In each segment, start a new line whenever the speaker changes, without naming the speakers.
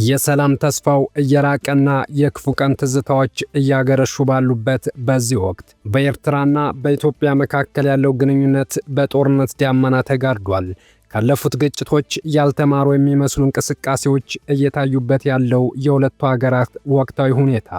የሰላም ተስፋው እየራቀና የክፉ ቀን ትዝታዎች እያገረሹ ባሉበት በዚህ ወቅት በኤርትራና በኢትዮጵያ መካከል ያለው ግንኙነት በጦርነት ዳመና ተጋርዷል። ካለፉት ግጭቶች ያልተማሩ የሚመስሉ እንቅስቃሴዎች እየታዩበት ያለው የሁለቱ ሀገራት ወቅታዊ ሁኔታ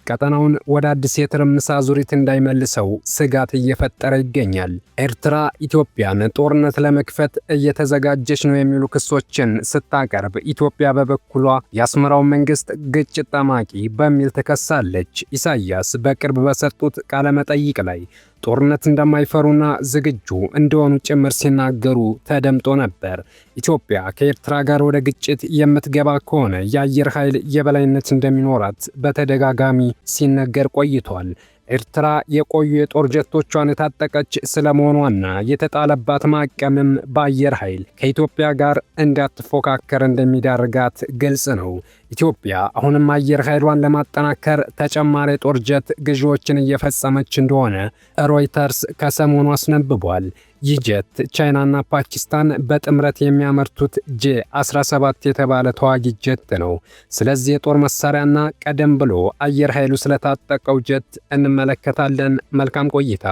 ቀጠናውን ወደ አዲስ የትርምስ አዙሪት እንዳይመልሰው ስጋት እየፈጠረ ይገኛል። ኤርትራ ኢትዮጵያን ጦርነት ለመክፈት እየተዘጋጀች ነው የሚሉ ክሶችን ስታቀርብ፣ ኢትዮጵያ በበኩሏ የአስመራው መንግስት ግጭት ጠማቂ በሚል ትከሳለች። ኢሳያስ በቅርብ በሰጡት ቃለ መጠይቅ ላይ ጦርነት እንደማይፈሩና ዝግጁ እንደሆኑ ጭምር ሲናገሩ ተደምጦ ነበር። ኢትዮጵያ ከኤርትራ ጋር ወደ ግጭት የምትገባ ከሆነ የአየር ኃይል የበላይነት እንደሚኖራት በተደጋጋሚ ሲነገር ቆይቷል። ኤርትራ የቆዩ የጦር ጀቶቿን የታጠቀች ስለመሆኗና የተጣለባት ማዕቀብም በአየር ኃይል ከኢትዮጵያ ጋር እንዳትፎካከር እንደሚዳርጋት ግልጽ ነው። ኢትዮጵያ አሁንም አየር ኃይሏን ለማጠናከር ተጨማሪ የጦር ጀት ግዢዎችን እየፈጸመች እንደሆነ ሮይተርስ ከሰሞኑ አስነብቧል። ይህ ጀት ቻይናና ፓኪስታን በጥምረት የሚያመርቱት J-17 የተባለ ተዋጊ ጀት ነው። ስለዚህ የጦር መሳሪያና ቀደም ብሎ አየር ኃይሉ ስለታጠቀው ጀት እንመለከታለን። መልካም ቆይታ።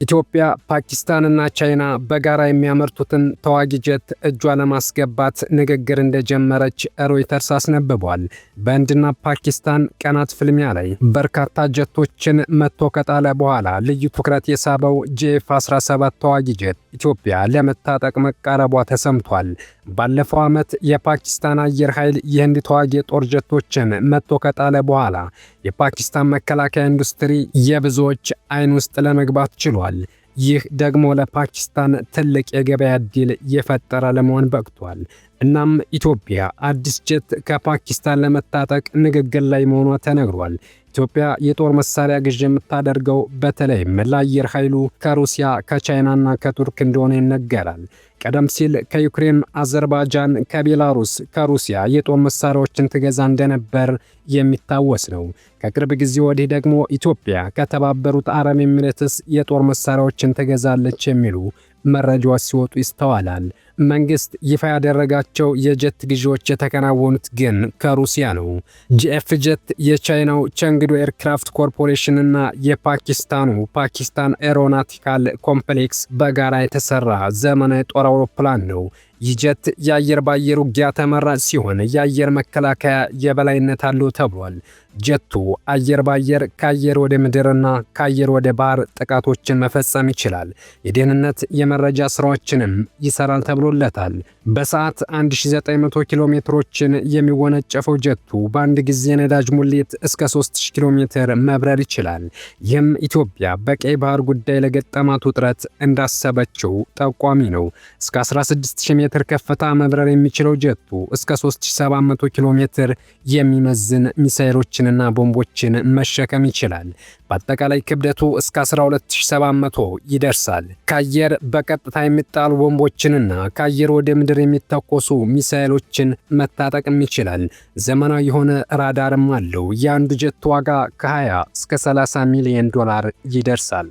ኢትዮጵያ፣ ፓኪስታንና ቻይና በጋራ የሚያመርቱትን ተዋጊ ጀት እጇ ለማስገባት ንግግር እንደጀመረች ሮይተርስ አስነብቧል። በህንድና ፓኪስታን ቀናት ፍልሚያ ላይ በርካታ ጀቶችን መጥቶ ከጣለ በኋላ ልዩ ትኩረት የሳበው J-17 ተዋጊ ጀት ኢትዮጵያ ለመታጠቅ መቃረቧ ተሰምቷል። ባለፈው ዓመት የፓኪስታን አየር ኃይል የህንድ ተዋጊ ጦር ጀቶችን መጥቶ ከጣለ በኋላ የፓኪስታን መከላከያ ኢንዱስትሪ የብዙዎች አይን ውስጥ ለመግባት ችሏል። ይህ ደግሞ ለፓኪስታን ትልቅ የገበያ ዕድል የፈጠረ ለመሆን በቅቷል። እናም ኢትዮጵያ አዲስ ጀት ከፓኪስታን ለመታጠቅ ንግግር ላይ መሆኗ ተነግሯል። ኢትዮጵያ የጦር መሳሪያ ግዥ የምታደርገው በተለይም ለአየር ኃይሉ ከሩሲያ ከቻይናና ከቱርክ እንደሆነ ይነገራል። ቀደም ሲል ከዩክሬን፣ አዘርባይጃን፣ ከቤላሩስ፣ ከሩሲያ የጦር መሳሪያዎችን ትገዛ እንደነበር የሚታወስ ነው። ከቅርብ ጊዜ ወዲህ ደግሞ ኢትዮጵያ ከተባበሩት አረብ ኤሚሬትስ የጦር መሳሪያዎችን ትገዛለች የሚሉ መረጃዎች ሲወጡ ይስተዋላል። መንግስት ይፋ ያደረጋቸው የጀት ግዢዎች የተከናወኑት ግን ከሩሲያ ነው። ጂኤፍ ጀት የቻይናው ቸንግዱ ኤርክራፍት ኮርፖሬሽን እና የፓኪስታኑ ፓኪስታን ኤሮናቲካል ኮምፕሌክስ በጋራ የተሰራ ዘመናዊ ጦር አውሮፕላን ነው። ይህ ጀት የአየር ባየር ውጊያ ተመራጭ ሲሆን የአየር መከላከያ የበላይነት አለው ተብሏል። ጀቱ አየር ባየር ከአየር ወደ ምድርና ከአየር ወደ ባህር ጥቃቶችን መፈጸም ይችላል። የደህንነት የመረጃ ስራዎችንም ይሰራል ተብሎለታል። በሰዓት 1900 ኪሎ ሜትሮችን የሚወነጨፈው ጀቱ በአንድ ጊዜ ነዳጅ ሙሌት እስከ 3000 ኪሎ ሜትር መብረር ይችላል። ይህም ኢትዮጵያ በቀይ ባህር ጉዳይ ለገጠማት ውጥረት እንዳሰበችው ጠቋሚ ነው። እስከ 16000 ሜትር ከፍታ መብረር የሚችለው ጀቱ እስከ 3700 ኪሎ ሜትር የሚመዝን ሚሳኤሎችንና ቦምቦችን መሸከም ይችላል። በአጠቃላይ ክብደቱ እስከ 12700 ይደርሳል። ከአየር በቀጥታ የሚጣሉ ቦምቦችንና ከአየር ወደ ምድር የሚተኮሱ ሚሳኤሎችን መታጠቅም ይችላል። ዘመናዊ የሆነ ራዳርም አለው። የአንዱ ጀት ዋጋ ከ20 እስከ 30 ሚሊዮን ዶላር ይደርሳል።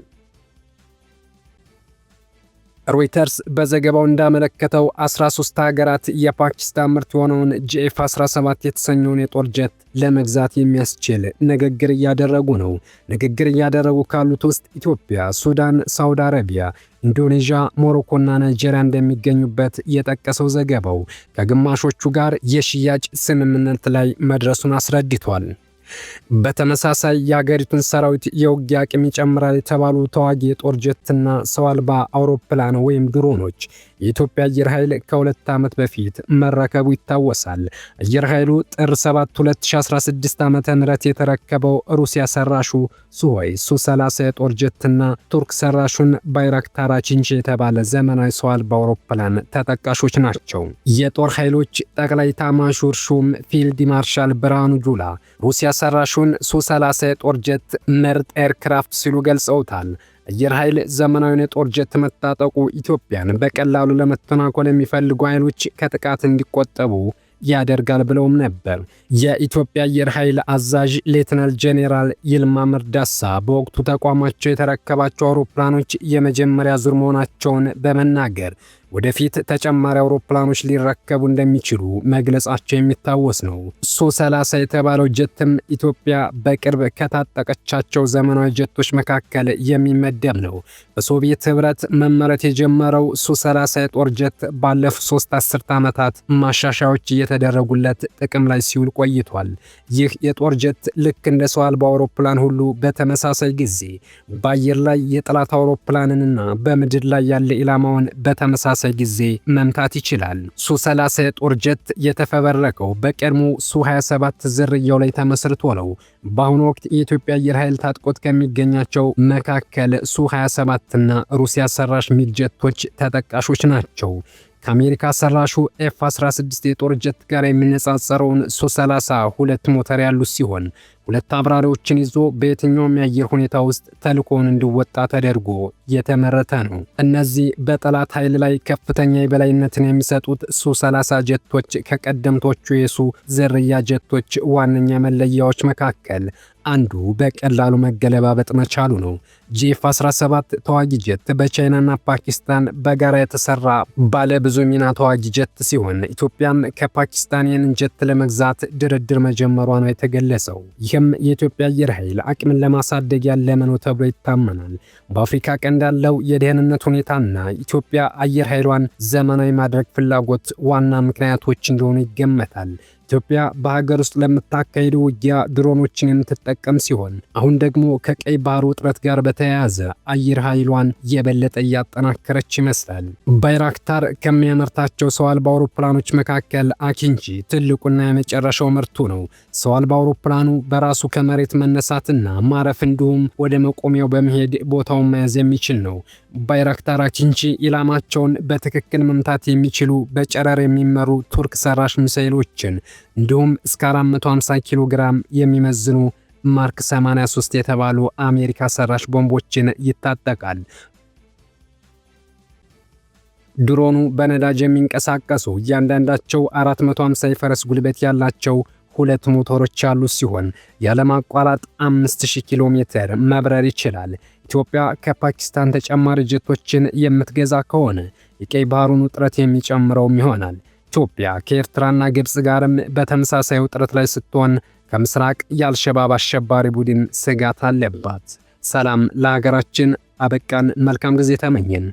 ሮይተርስ በዘገባው እንዳመለከተው 13 ሀገራት የፓኪስታን ምርት የሆነውን J-17 የተሰኘውን የጦር ጀት ለመግዛት የሚያስችል ንግግር እያደረጉ ነው። ንግግር እያደረጉ ካሉት ውስጥ ኢትዮጵያ፣ ሱዳን፣ ሳውዲ አረቢያ፣ ኢንዶኔዥያ፣ ሞሮኮና ናይጄሪያ እንደሚገኙበት የጠቀሰው ዘገባው ከግማሾቹ ጋር የሽያጭ ስምምነት ላይ መድረሱን አስረድቷል። በተመሳሳይ የሀገሪቱን ሰራዊት የውጊያ አቅም ይጨምራል የተባሉ ተዋጊ የጦር ጀትና ሰው አልባ አውሮፕላን ወይም ድሮኖች የኢትዮጵያ አየር ኃይል ከ2 ዓመት በፊት መረከቡ ይታወሳል። አየር ኃይሉ ጥር 7 2016 ዓ.ም የተረከበው ሩሲያ ሰራሹ ሱሆይ ሱ-30 የጦር ጀትና ቱርክ ሰራሹን ባይራክታር አቺንቺ የተባለ ዘመናዊ ሰው አልባ አውሮፕላን ተጠቃሾች ናቸው። የጦር ኃይሎች ጠቅላይ ኤታማዦር ሹም ፊልድ ማርሻል ብርሃኑ ጁላ ሩሲያ ሰራሹን ሱ-30 የጦር ጀት ምርጥ ኤርክራፍት ሲሉ ገልጸውታል። አየር ኃይል ዘመናዊውን የጦር ጀት መታጠቁ ኢትዮጵያን በቀላሉ ለመተናኮል የሚፈልጉ ኃይሎች ከጥቃት እንዲቆጠቡ ያደርጋል ብለውም ነበር። የኢትዮጵያ አየር ኃይል አዛዥ ሌተናል ጄኔራል ይልማ መርዳሳ በወቅቱ ተቋማቸው የተረከባቸው አውሮፕላኖች የመጀመሪያ ዙር መሆናቸውን በመናገር ወደፊት ተጨማሪ አውሮፕላኖች ሊረከቡ እንደሚችሉ መግለጻቸው የሚታወስ ነው። ሱ-30 የተባለው ጀትም ኢትዮጵያ በቅርብ ከታጠቀቻቸው ዘመናዊ ጀቶች መካከል የሚመደብ ነው። በሶቪየት ህብረት መመረት የጀመረው ሱ-30 የጦር ጀት ባለፉት 3 አስርት ዓመታት ማሻሻያዎች እየተደረጉለት ጥቅም ላይ ሲውል ቆይቷል። ይህ የጦር ጀት ልክ እንደ ሰው አልባ አውሮፕላን ሁሉ በተመሳሳይ ጊዜ በአየር ላይ የጠላት አውሮፕላንንና በምድር ላይ ያለ ኢላማውን በተመሳሳይ ጊዜ መምታት ይችላል። ሱ-30 የጦር ጀት የተፈበረከው በቀድሞ ሱ-27 ዝርያው ላይ ተመስርቶ ነው። በአሁኑ ወቅት የኢትዮጵያ አየር ኃይል ታጥቆት ከሚገኛቸው መካከል ሱ-27 እና ሩሲያ ሰራሽ ሚግ ጀቶች ተጠቃሾች ናቸው። ከአሜሪካ ሰራሹ ኤፍ-16 የጦር ጀት ጋር የሚነጻጸረውን ሱ-30 ሁለት ሞተር ያሉት ሲሆን ሁለት አብራሪዎችን ይዞ በየትኛውም የአየር ሁኔታ ውስጥ ተልእኮውን እንዲወጣ ተደርጎ የተመረተ ነው። እነዚህ በጠላት ኃይል ላይ ከፍተኛ የበላይነትን የሚሰጡት ሱ-30 ጀቶች ከቀደምቶቹ የሱ ዝርያ ጀቶች ዋነኛ መለያዎች መካከል አንዱ በቀላሉ መገለባበጥ መቻሉ ነው። ጂኤፍ-17 ተዋጊ ጀት በቻይናና ፓኪስታን በጋራ የተሰራ ባለ ብዙ ሚና ተዋጊ ጀት ሲሆን ኢትዮጵያም ከፓኪስታን ይህንን ጀት ለመግዛት ድርድር መጀመሯ ነው የተገለጸው። ይህም የኢትዮጵያ አየር ኃይል አቅምን ለማሳደግ ያለመ ነው ተብሎ ይታመናል። በአፍሪካ ቀንድ ያለው የደህንነት ሁኔታና ኢትዮጵያ አየር ኃይሏን ዘመናዊ ማድረግ ፍላጎት ዋና ምክንያቶች እንደሆኑ ይገመታል። ኢትዮጵያ በሀገር ውስጥ ለምታካሄደው ውጊያ ድሮኖችን የምትጠቀም ሲሆን አሁን ደግሞ ከቀይ ባህር ውጥረት ጋር በተያያዘ አየር ኃይሏን የበለጠ እያጠናከረች ይመስላል። ባይራክታር ከሚያመርታቸው ሰው አልባ አውሮፕላኖች መካከል አኪንቺ ትልቁና የመጨረሻው ምርቱ ነው። ሰው አልባ አውሮፕላኑ በራሱ ከመሬት መነሳትና ማረፍ እንዲሁም ወደ መቆሚያው በመሄድ ቦታውን መያዝ የሚችል ነው። ባይራክታር አኪንቺ ኢላማቸውን በትክክል መምታት የሚችሉ በጨረር የሚመሩ ቱርክ ሰራሽ ሚሳኤሎችን እንዲሁም እስከ 450 ኪሎ ግራም የሚመዝኑ ማርክ 83 የተባሉ አሜሪካ ሰራሽ ቦምቦችን ይታጠቃል። ድሮኑ በነዳጅ የሚንቀሳቀሱ እያንዳንዳቸው 450 የፈረስ ጉልበት ያላቸው ሁለት ሞተሮች ያሉት ሲሆን ያለማቋረጥ 5000 ኪሎ ሜትር መብረር ይችላል። ኢትዮጵያ ከፓኪስታን ተጨማሪ ጀቶችን የምትገዛ ከሆነ የቀይ ባህሩን ውጥረት የሚጨምረውም ይሆናል። ኢትዮጵያ ከኤርትራና ግብጽ ጋርም በተመሳሳይ ውጥረት ላይ ስትሆን ከምስራቅ የአልሸባብ አሸባሪ ቡድን ስጋት አለባት። ሰላም ለሀገራችን። አበቃን። መልካም ጊዜ ተመኘን።